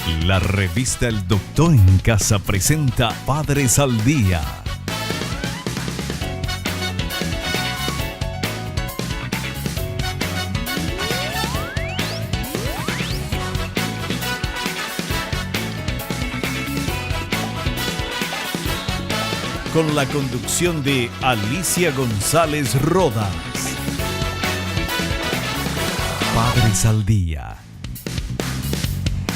La revista El Doctor en Casa presenta Padres al Día. Con la conducción de Alicia González Rodas. Padres al Día.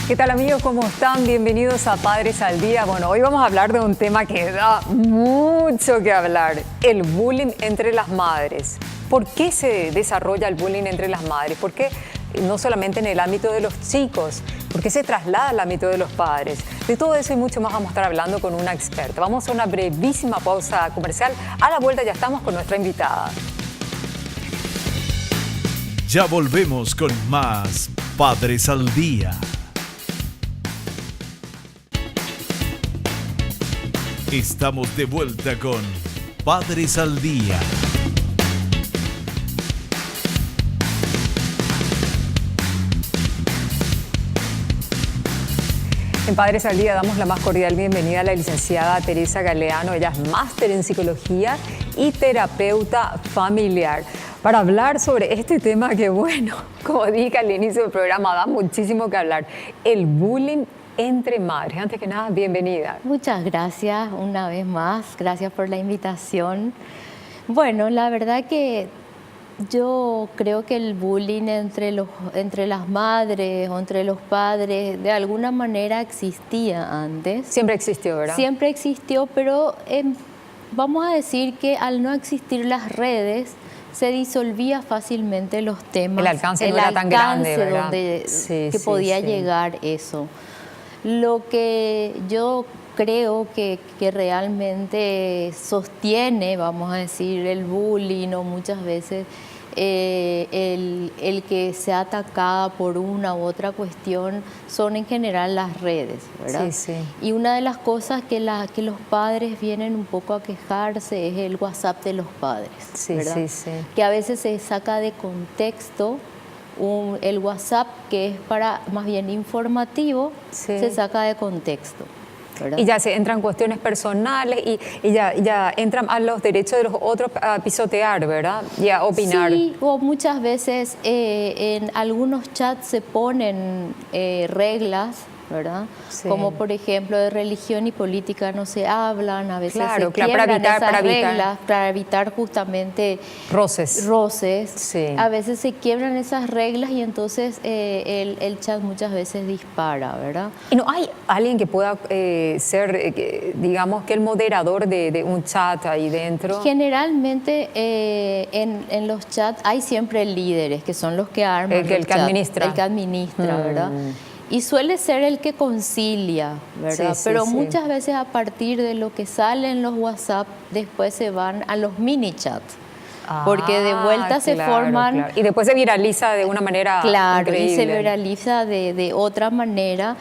¿Qué tal, amigos? ¿Cómo están? Bienvenidos a Padres al Día. Bueno, hoy vamos a hablar de un tema que da mucho que hablar, el bullying entre las madres. ¿Por qué se desarrolla el bullying entre las madres? ¿Por qué no solamente en el ámbito de los chicos? ¿Por qué se traslada al ámbito de los padres? De todo eso y mucho más vamos a estar hablando con una experta. Vamos a una brevísima pausa comercial. A la vuelta ya estamos con nuestra invitada. Ya volvemos con más Padres al Día. Estamos de vuelta con Padres al Día. En Padres al Día damos la más cordial bienvenida a la licenciada Teresa Galeano. Ella es máster en psicología y terapeuta familiar, para hablar sobre este tema que, bueno, como dije al inicio del programa, da muchísimo que hablar, el bullying entre madres. Antes que nada, bienvenida. Muchas gracias una vez más, gracias por la invitación. Bueno, la verdad que yo creo que el bullying entre las madres o entre los padres de alguna manera existía antes. Siempre existió, ¿verdad? Siempre existió, pero vamos a decir que al no existir las redes se disolvía fácilmente los temas. El alcance no era tan grande, ¿verdad? Donde sí, que podía llegar eso. Lo que yo creo que realmente sostiene, vamos a decir, el bullying o muchas veces el que sea atacada por una u otra cuestión son en general las redes, ¿verdad? Sí, sí. Y una de las cosas que los padres vienen un poco a quejarse es el WhatsApp de los padres, ¿verdad? Sí, sí. Que a veces se saca de contexto. El WhatsApp, que es para más bien informativo, se saca de contexto, ¿verdad? Y ya se entran cuestiones personales y ya entran a los derechos de los otros a pisotear, ¿verdad? Y a opinar. Sí, o muchas veces en algunos chats se ponen reglas, ¿verdad? Sí. Como por ejemplo de religión y política no se hablan, a veces se quiebran esas reglas para evitar justamente roces. Sí. A veces se quiebran esas reglas y entonces el chat muchas veces dispara, ¿verdad? ¿Y no hay alguien que pueda ser, digamos, que el moderador de un chat ahí dentro? Generalmente en los chats hay siempre líderes, que son los que arman el que administra. El que administra, ¿verdad? Y suele ser el que concilia, ¿verdad? Sí, pero sí. Muchas veces a partir de lo que sale en los WhatsApp, después se van a los mini chats. Porque de vuelta se forman... Claro. Y después se viraliza de una manera increíble. Y se viraliza de otra manera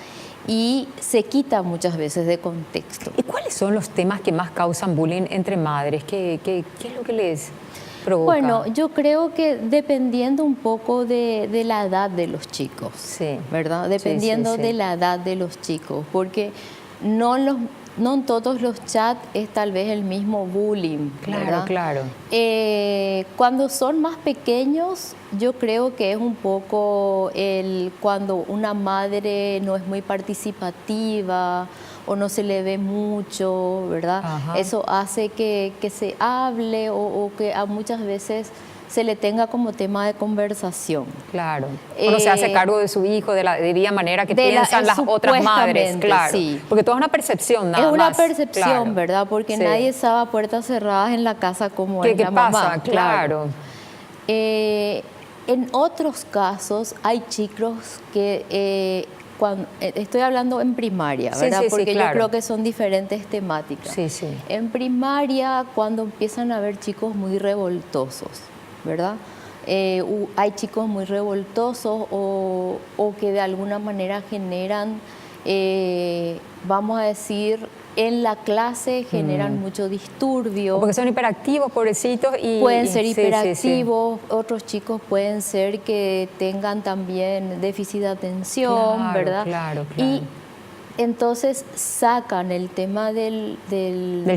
y se quita muchas veces de contexto. ¿Y cuáles son los temas que más causan bullying entre madres? ¿Qué es lo que les provoca? Bueno, yo creo que dependiendo un poco de la edad de los chicos, sí. ¿verdad? Dependiendo de la edad de los chicos, porque no en todos los chats es tal vez el mismo bullying, ¿verdad? Claro. Cuando son más pequeños, yo creo que es un poco cuando una madre no es muy participativa o no se le ve mucho, ¿verdad? Ajá. Eso hace que se hable o que a muchas veces se le tenga como tema de conversación. Claro. Uno se hace cargo de su hijo de la manera que piensan las otras madres. Claro. Sí. Porque toda es una percepción nada más. Es una percepción, ¿verdad? Porque nadie sabe a puertas cerradas en la casa como es la mamá. ¿Qué pasa? Claro. En otros casos hay chicos que... estoy hablando en primaria, ¿verdad? Porque yo creo que son diferentes temáticas. Sí. En primaria, cuando empiezan a haber chicos muy revoltosos, ¿verdad? Hay chicos muy revoltosos o que de alguna manera generan vamos a decir, en la clase generan mucho disturbio. Porque son hiperactivos, pobrecitos. Pueden ser sí, hiperactivos, otros chicos pueden ser que tengan también déficit de atención, Claro, ¿verdad? claro. Y entonces sacan el tema del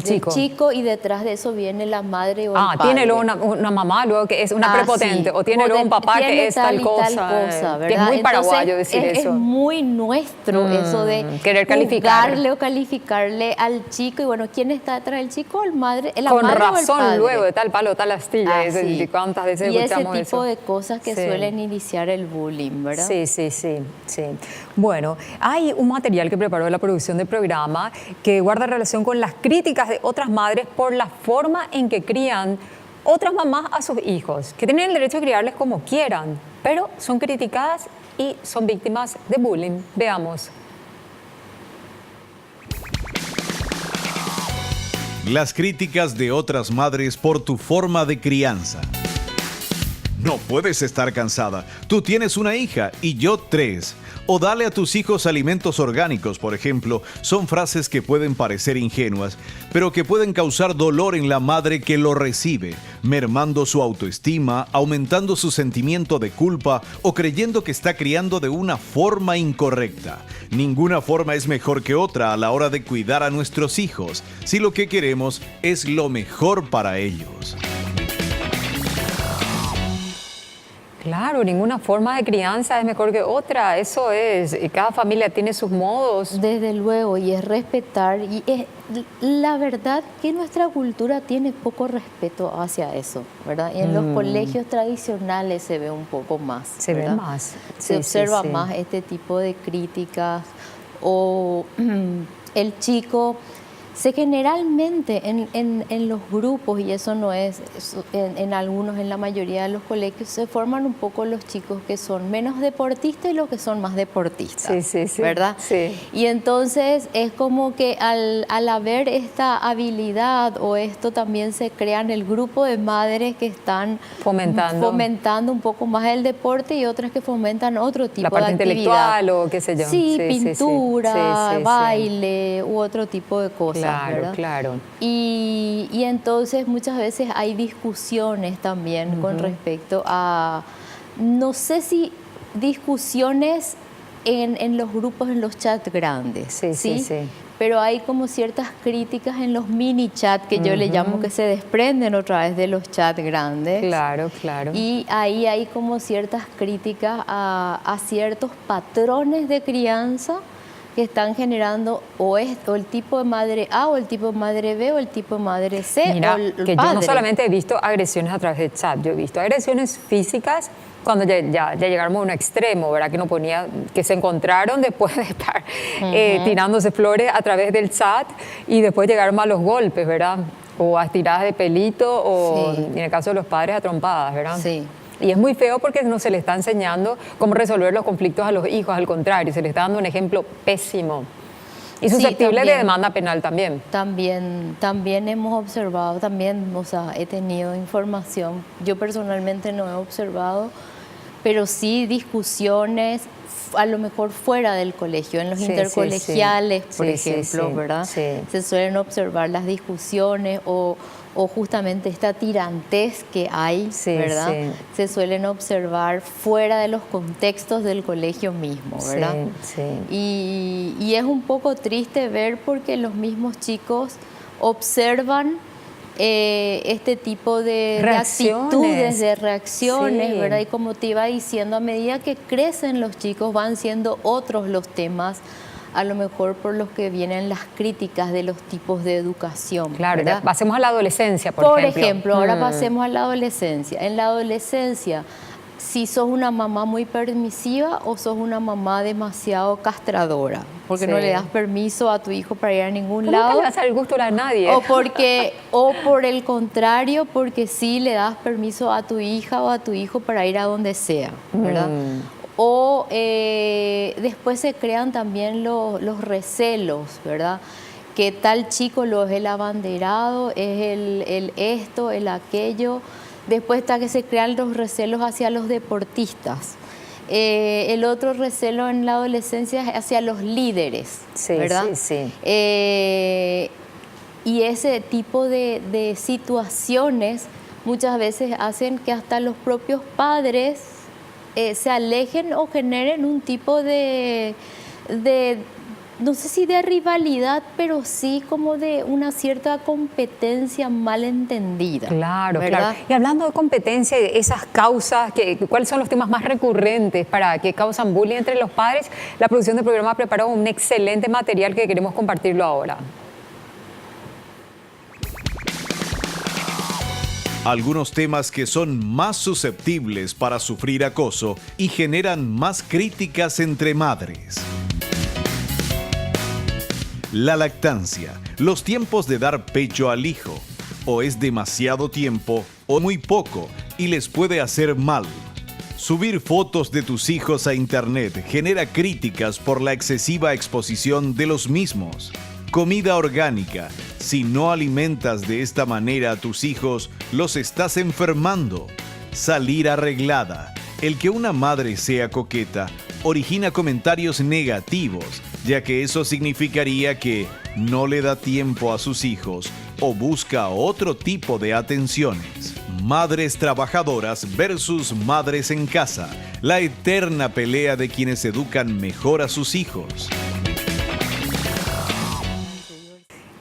chico. chico y detrás de eso viene la madre o el padre. Tiene luego una mamá luego que es una prepotente, sí. o tiene luego un papá que es tal cosa, ¿verdad? que es muy paraguayo decir es eso. Es muy nuestro eso de querer calificar. juzgarle o calificarle al chico. Y bueno, ¿quién está detrás del chico? La Con madre razón, o el padre. luego de tal palo, tal astilla. Sí. ¿Cuántas veces y ese escuchamos tipo eso? de cosas que suelen iniciar el bullying, ¿verdad? Sí. Bueno, hay un material que preparó la producción del programa que guarda relación con las críticas de otras madres por la forma en que crían otras mamás a sus hijos, que tienen el derecho a criarles como quieran, pero son criticadas y son víctimas de bullying. Veamos. Las críticas de otras madres por tu forma de crianza. No puedes estar cansada. Tú tienes una hija y yo 3. O dale a tus hijos alimentos orgánicos, por ejemplo, son frases que pueden parecer ingenuas, pero que pueden causar dolor en la madre que lo recibe, mermando su autoestima, aumentando su sentimiento de culpa o creyendo que está criando de una forma incorrecta. Ninguna forma es mejor que otra a la hora de cuidar a nuestros hijos, si lo que queremos es lo mejor para ellos. Claro, ninguna forma de crianza es mejor que otra, eso es, y cada familia tiene sus modos. Desde luego, y es respetar, y es, la verdad que nuestra cultura tiene poco respeto hacia eso, ¿verdad? Y en los colegios tradicionales se ve un poco más. Se ve más. Se observa más este tipo de críticas, o el chico... generalmente en los grupos, y eso no es, en algunos, en la mayoría de los colegios, se forman un poco los chicos que son menos deportistas y los que son más deportistas, ¿verdad? Sí. Y entonces es como que al haber esta habilidad o esto, también se crean el grupo de madres que están fomentando un poco más el deporte y otras que fomentan otro tipo de actividad. La parte intelectual o qué sé yo. Sí, pintura, baile u otro tipo de cosas. Claro. Y entonces muchas veces hay discusiones también con respecto a, no sé si discusiones en los grupos, en los chats grandes, ¿sí? Pero hay como ciertas críticas en los mini chats que yo le llamo, que se desprenden otra vez de los chats grandes. Claro. Y ahí hay como ciertas críticas a ciertos patrones de crianza que están generando o el tipo de madre A o el tipo de madre B o el tipo de madre C. Mira, o el que padre. Yo no solamente he visto agresiones a través de chat, yo he visto agresiones físicas cuando ya llegamos a un extremo, ¿verdad? Que se encontraron después de estar tirándose flores a través del chat y después llegaron a los golpes, ¿verdad? O a tiradas de pelito o, en el caso de los padres, a trompadas, ¿verdad? Sí. Y es muy feo porque no se le está enseñando cómo resolver los conflictos a los hijos, al contrario, se le está dando un ejemplo pésimo. Y susceptible de demanda penal también. También hemos observado, he tenido información, yo personalmente no he observado, pero sí discusiones a lo mejor fuera del colegio, en los intercolegiales, por ejemplo, ¿verdad? Se suelen observar las discusiones o justamente esta tirantez que hay, ¿verdad? Se suelen observar fuera de los contextos del colegio mismo, ¿verdad? Y es un poco triste ver porque los mismos chicos observan este tipo de actitudes, de reacciones, ¿verdad? Y como te iba diciendo, a medida que crecen los chicos van siendo otros los temas, a lo mejor por los que vienen las críticas de los tipos de educación. Claro, ¿verdad? Pasemos a la adolescencia, por ejemplo. Ahora pasemos a la adolescencia. En la adolescencia, si sos una mamá muy permisiva o sos una mamá demasiado castradora, porque no le das permiso a tu hijo para ir a ningún lado. No le das el gusto a nadie. O por el contrario, porque sí le das permiso a tu hija o a tu hijo para ir a donde sea, ¿verdad? O después se crean también los recelos, ¿verdad? Que tal chico lo es el abanderado, es el esto, el aquello. Después está que se crean los recelos hacia los deportistas. El otro recelo en la adolescencia es hacia los líderes, Sí, ¿verdad? sí, sí. Y ese tipo de situaciones muchas veces hacen que hasta los propios padres se alejen o generen un tipo de, no sé si de rivalidad, pero sí como de una cierta competencia mal entendida. Claro, ¿verdad? claro. Y hablando de competencia y de esas causas, ¿cuáles son los temas más recurrentes para que causan bullying entre los padres? La producción del programa preparó un excelente material que queremos compartirlo ahora. Algunos temas que son más susceptibles para sufrir acoso y generan más críticas entre madres. La lactancia, los tiempos de dar pecho al hijo, o es demasiado tiempo o muy poco y les puede hacer mal. Subir fotos de tus hijos a internet genera críticas por la excesiva exposición de los mismos. Comida orgánica, si no alimentas de esta manera a tus hijos, los estás enfermando. Salir arreglada, el que una madre sea coqueta origina comentarios negativos, ya que eso significaría que no le da tiempo a sus hijos o busca otro tipo de atenciones. Madres trabajadoras versus madres en casa, la eterna pelea de quienes educan mejor a sus hijos.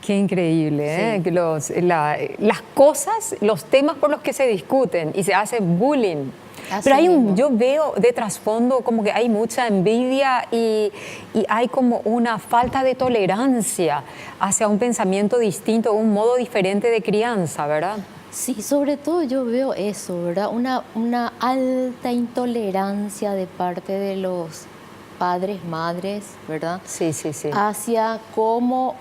Qué increíble, ¿eh? Que las cosas, los temas por los que se discuten y se hace bullying. Así Pero mismo. yo veo de trasfondo como que hay mucha envidia y hay como una falta de tolerancia hacia un pensamiento distinto, un modo diferente de crianza, ¿verdad? Sí, sobre todo yo veo eso, ¿verdad? Una alta intolerancia de parte de los padres, madres, ¿verdad? Sí, sí, sí. Hacia cómo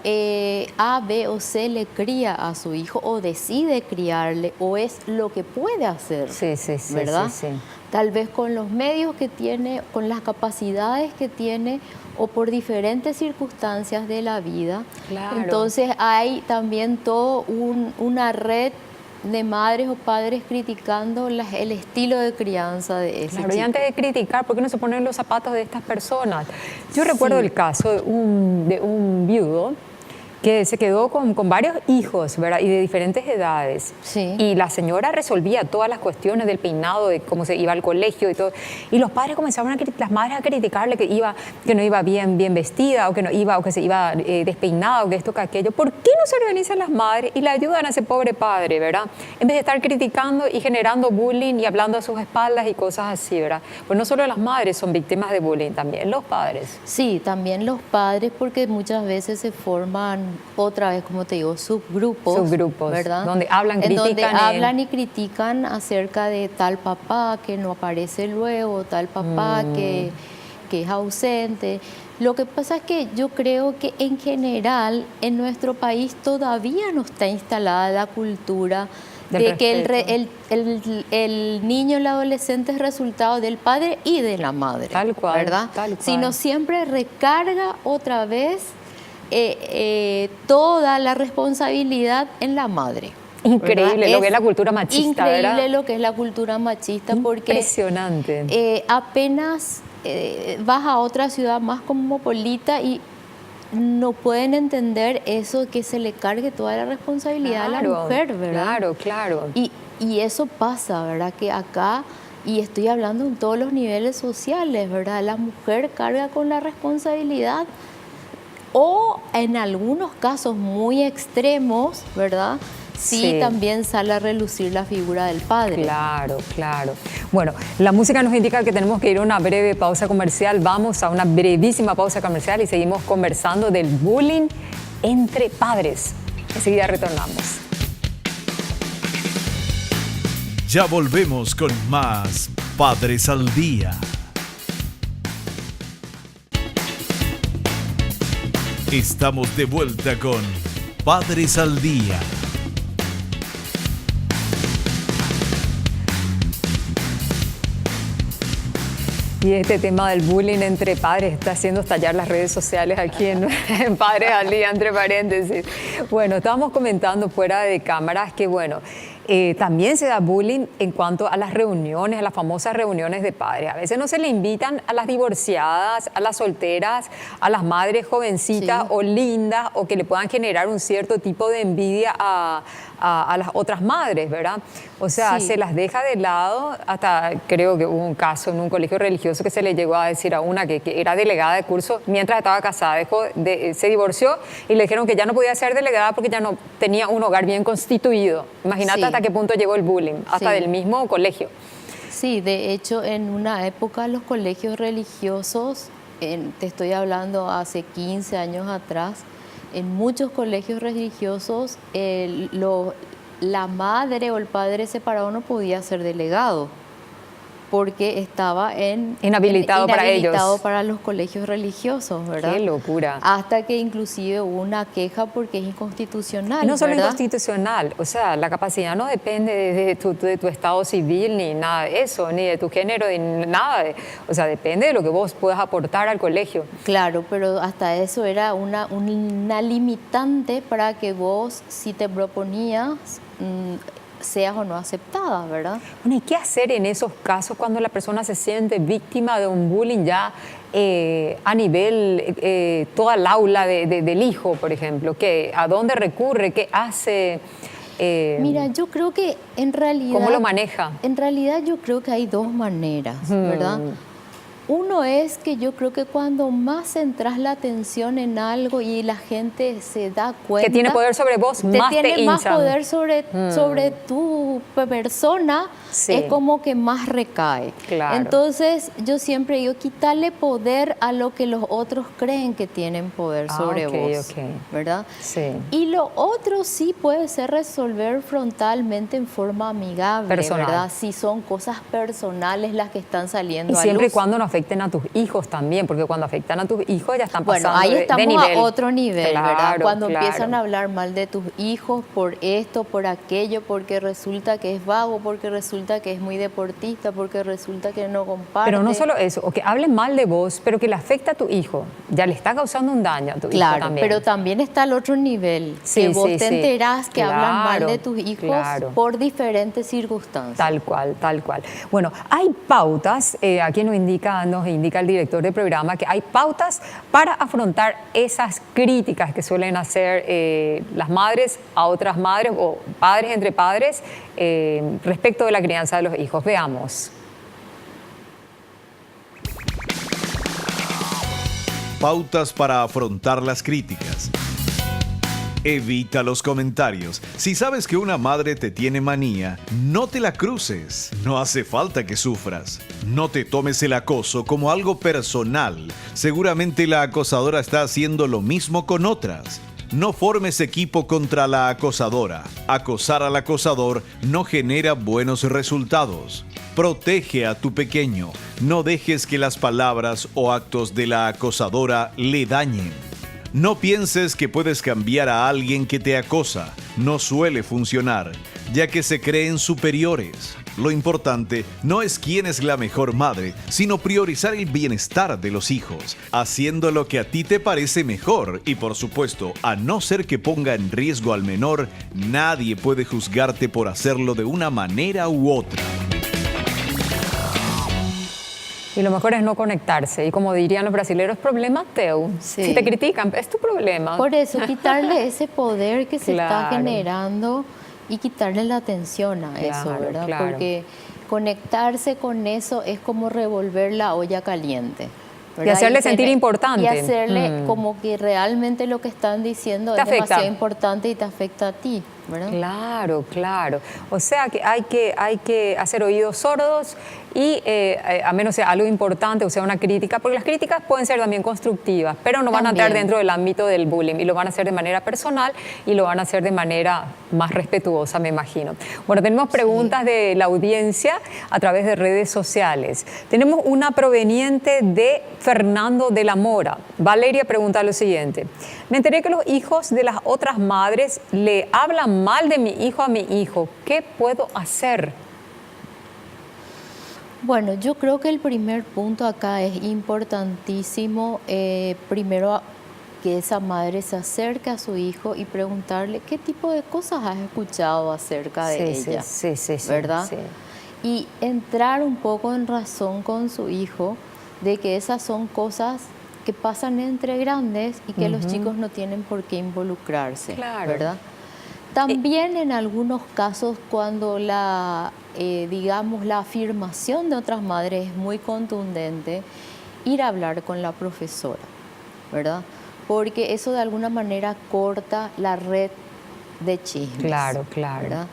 A, B o C le cría a su hijo o decide criarle o es lo que puede hacer, Sí, sí, sí, ¿verdad? sí, sí. Tal vez con los medios que tiene, con las capacidades que tiene o por diferentes circunstancias de la vida. Claro. Entonces hay también todo una red de madres o padres criticando el estilo de crianza de ese Claro, y chico. antes de criticar, ¿por qué no se ponen los zapatos de estas personas? Yo recuerdo Sí. el caso de un viudo que se quedó con varios hijos, ¿verdad? Y de diferentes edades. Sí. Y la señora resolvía todas las cuestiones del peinado, de cómo se iba al colegio y todo. Y los padres comenzaban las madres a criticarle que no iba bien vestida o que no iba o que se iba despeinada o que esto que aquello. ¿Por qué no se organizan las madres y le ayudan a ese pobre padre, ¿verdad? En vez de estar criticando y generando bullying y hablando a sus espaldas y cosas así, ¿verdad? Pues no solo las madres son víctimas de bullying, también los padres. Sí, también los padres, porque muchas veces se forman, otra vez, como te digo, subgrupos, ¿verdad? Donde hablan, en donde critican. hablan y critican acerca de tal papá que no aparece luego, tal papá que es ausente. Lo que pasa es que yo creo que en general en nuestro país todavía no está instalada la cultura Del de que respeto. el niño, el adolescente es resultado del padre y de la madre. Tal cual, ¿verdad? tal cual. Sino siempre recarga otra vez toda la responsabilidad en la madre. Increíble ¿verdad? lo que es la cultura machista, increíble ¿verdad? lo que es la cultura machista, porque Impresionante. apenas vas a otra ciudad más cosmopolita y no pueden entender eso, que se le cargue toda la responsabilidad a la mujer, ¿verdad? Claro, claro. Y eso pasa, ¿verdad? Que acá, y estoy hablando en todos los niveles sociales, ¿verdad? La mujer carga con la responsabilidad o en algunos casos muy extremos, ¿verdad? Sí, también sale a relucir la figura del padre. Claro, claro. Bueno, la música nos indica que tenemos que ir a una breve pausa comercial. Vamos a una brevísima pausa comercial y seguimos conversando del bullying entre padres. Enseguida retornamos. Ya volvemos con más Padres al Día. Estamos de vuelta con Padres al Día. Y este tema del bullying entre padres está haciendo estallar las redes sociales aquí en Padres al Día, entre paréntesis. Bueno, estábamos comentando fuera de cámaras que, bueno, también se da bullying en cuanto a las reuniones, a las famosas reuniones de padres. A veces no se le invitan a las divorciadas, a las solteras, a las madres jovencitas o lindas, o que le puedan generar un cierto tipo de envidia a las otras madres, ¿verdad? O sea, se las deja de lado. Hasta creo que hubo un caso en un colegio religioso que se le llegó a decir a una que era delegada de curso mientras estaba casada, se divorció y le dijeron que ya no podía ser delegada porque ya no tenía un hogar bien constituido. Imagínate hasta qué punto llegó el bullying, hasta del mismo colegio. Sí, de hecho, en una época los colegios religiosos, te estoy hablando hace 15 años atrás, en muchos colegios religiosos la madre o el padre separado no podía ser delegado porque estaba inhabilitado para ellos, para los colegios religiosos, ¿verdad? ¡Qué locura! Hasta que inclusive hubo una queja porque es inconstitucional. Y no solo ¿verdad? Inconstitucional, o sea, la capacidad no depende de tu estado civil ni nada de eso, ni de tu género, ni nada. O sea, depende de lo que vos puedas aportar al colegio. Claro, pero hasta eso era una limitante para que vos, si te proponías, seas o no aceptada, ¿verdad? Bueno, ¿y qué hacer en esos casos cuando la persona se siente víctima de un bullying ya a nivel, toda el aula del hijo, por ejemplo? ¿A dónde recurre? ¿Qué hace? Mira, yo creo que en realidad... ¿Cómo lo maneja? En realidad yo creo que hay dos maneras, ¿verdad? Uno es que yo creo que cuando más centras la atención en algo y la gente se da cuenta... Que tiene poder sobre vos, más te tiene más hinchan. poder sobre tu persona, es como que más recae. Claro. Entonces, yo siempre digo, quitarle poder a lo que los otros creen que tienen poder sobre vos, ¿verdad? Sí. Y lo otro sí puede ser resolver frontalmente en forma amigable, personal, ¿verdad? Si son cosas personales las que están saliendo a luz. Y siempre y cuando no afecten a tus hijos también, porque cuando afectan a tus hijos ya están pasando ahí estamos de nivel. a otro nivel, claro, ¿verdad? Cuando claro. empiezan a hablar mal de tus hijos por esto, por aquello, porque resulta que es vago, porque resulta que es muy deportista, porque resulta que no comparte. Pero no solo eso, o que hablen mal de vos, pero que le afecta a tu hijo, ya le está causando un daño a tu hijo también. Claro, pero también está el otro nivel, que vos te enterás que hablan mal de tus hijos por diferentes circunstancias. Tal cual, tal cual. Bueno, hay pautas, aquí nos indica el director del programa, que hay pautas para afrontar esas críticas que suelen hacer las madres a otras madres o padres entre padres respecto de la crianza de los hijos. Veamos. Pautas para afrontar las críticas. Evita los comentarios. Si sabes que una madre te tiene manía, no te la cruces. No hace falta que sufras. No te tomes el acoso como algo personal. Seguramente la acosadora está haciendo lo mismo con otras. No formes equipo contra la acosadora. Acosar al acosador no genera buenos resultados. Protege a tu pequeño. No dejes que las palabras o actos de la acosadora le dañen. No pienses que puedes cambiar a alguien que te acosa. No suele funcionar, ya que se creen superiores. Lo importante no es quién es la mejor madre, sino priorizar el bienestar de los hijos, haciendo lo que a ti te parece mejor y, por supuesto, a no ser que ponga en riesgo al menor, nadie puede juzgarte por hacerlo de una manera u otra. Y lo mejor es no conectarse. Y como dirían los brasileños, problema teu. Sí. Si te critican, es tu problema. Por eso, quitarle ese poder que se está generando y quitarle la atención a eso, ¿verdad? Claro. Porque conectarse con eso es como revolver la olla caliente, ¿verdad? Y hacerle sentir importante. Y hacerle como que realmente lo que están diciendo es demasiado importante y te afecta a ti, ¿verdad? Claro, claro. O sea que hay que hacer oídos sordos y a menos sea algo importante, o sea, una crítica, porque las críticas pueden ser también constructivas, pero no van a estar dentro del ámbito del bullying y lo van a hacer de manera personal y lo van a hacer de manera más respetuosa, me imagino. Bueno, tenemos preguntas de la audiencia a través de redes sociales. Tenemos una proveniente de Fernando de la Mora. Valeria pregunta lo siguiente. Me enteré que los hijos de las otras madres le hablan mal de mi hijo a mi hijo. ¿Qué puedo hacer? Bueno, yo creo que el primer punto acá es importantísimo. Primero, que esa madre se acerque a su hijo y preguntarle qué tipo de cosas has escuchado acerca de ella, ¿verdad? Sí. Y entrar un poco en razón con su hijo de que esas son cosas que pasan entre grandes y que los chicos no tienen por qué involucrarse, ¿verdad? También en algunos casos cuando digamos, la afirmación de otras madres es muy contundente, ir a hablar con la profesora, ¿verdad? Porque eso de alguna manera corta la red de chismes. Claro. ¿Verdad?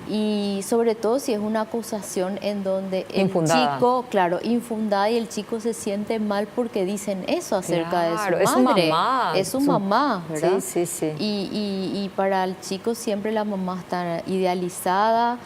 Y sobre todo si es una acusación en donde el Infundada. chico, infundada, y el chico se siente mal porque dicen eso acerca de su madre. Es su mamá. Es su mamá, ¿verdad? Sí. Y para el chico siempre la mamá está idealizada.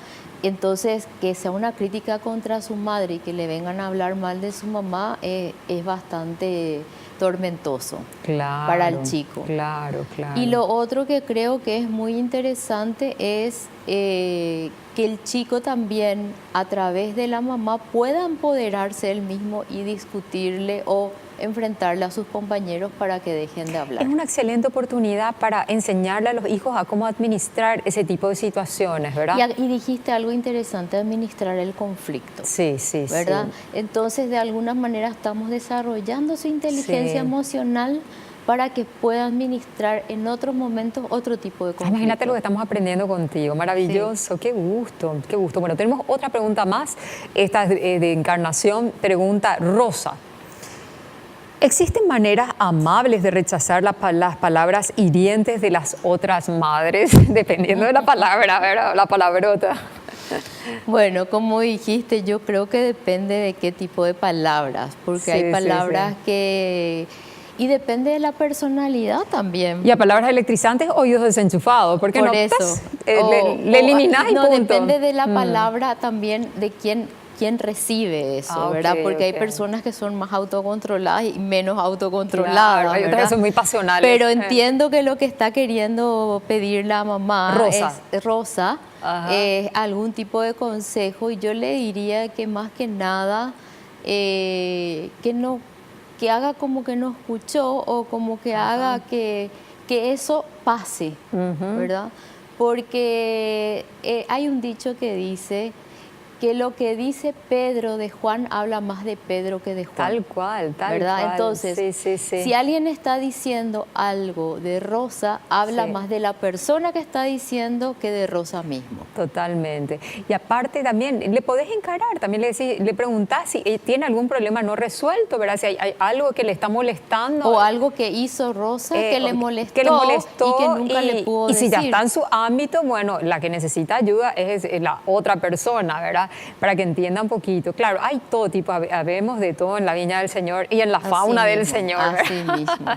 Entonces, que sea una crítica contra su madre y que le vengan a hablar mal de su mamá es bastante tormentoso para el chico. Claro. Y lo otro que creo que es muy interesante es que el chico también, a través de la mamá, pueda empoderarse él mismo y discutirle o enfrentarle a sus compañeros para que dejen de hablar. Es una excelente oportunidad para enseñarle a los hijos a cómo administrar ese tipo de situaciones, ¿verdad? Y dijiste algo interesante, administrar el conflicto. Sí. ¿Verdad? Entonces, de alguna manera estamos desarrollando su inteligencia emocional para que pueda administrar en otros momentos otro tipo de conflicto. Imagínate lo que estamos aprendiendo contigo, maravilloso, qué gusto. Bueno, tenemos otra pregunta más, esta es de Encarnación, pregunta Rosa. ¿Existen maneras amables de rechazar las palabras hirientes de las otras madres? Dependiendo de la palabra, ¿verdad? La palabrota. Bueno, como dijiste, yo creo que depende de qué tipo de palabras, porque hay palabras que... Y depende de la personalidad también. ¿Y a palabras electrizantes, oídos desenchufados? Porque por no, eso. le eliminás y no, punto. Depende de la palabra también, de quién recibe eso, ¿verdad? Porque hay personas que son más autocontroladas y menos autocontroladas. Claro, hay otras que son muy pasionales. Pero entiendo que lo que está queriendo pedir la mamá Rosa es algún tipo de consejo, y yo le diría que más que nada que haga como que no escuchó, o como que haga que eso pase, ¿verdad? Porque hay un dicho que dice que lo que dice Pedro de Juan habla más de Pedro que de Juan. Tal cual. Entonces, si alguien está diciendo algo de Rosa, habla más de la persona que está diciendo que de Rosa mismo. Totalmente. Y aparte también, le podés encarar, también le preguntás si tiene algún problema no resuelto, ¿verdad? Si hay algo que le está molestando. O algo que hizo Rosa que le molestó y que nunca le pudo decir. Y si ya está en su ámbito, bueno, la que necesita ayuda es la otra persona, ¿verdad? Para que entienda un poquito. Claro, hay todo tipo, habemos de todo en la viña del Señor y en la fauna del Señor. Así mismo.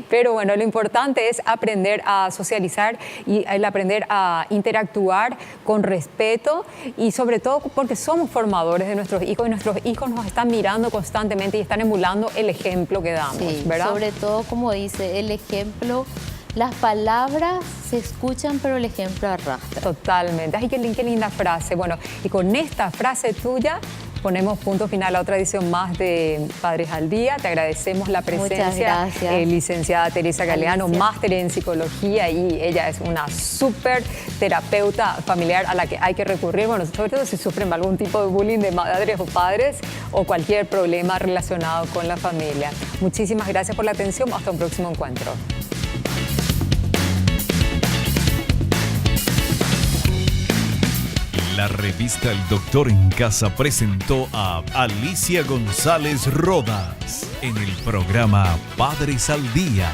Pero bueno, lo importante es aprender a socializar y el aprender a interactuar con respeto, y sobre todo porque somos formadores de nuestros hijos, y nuestros hijos nos están mirando constantemente y están emulando el ejemplo que damos, ¿verdad? Sobre todo, como dice, el ejemplo. Las palabras se escuchan, pero el ejemplo arrastra. Totalmente. Ay, qué linda frase. Bueno, y con esta frase tuya ponemos punto final a otra edición más de Padres al Día. Te agradecemos la presencia, licenciada Teresa Galeano, máster en psicología, y ella es una súper terapeuta familiar a la que hay que recurrir, bueno, sobre todo si sufren algún tipo de bullying de madres o padres o cualquier problema relacionado con la familia. Muchísimas gracias por la atención. Hasta un próximo encuentro. La revista El Doctor en Casa presentó a Alicia González Rodas en el programa Padres al Día.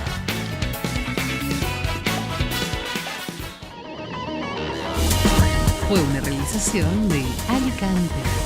Fue una realización de Alicante.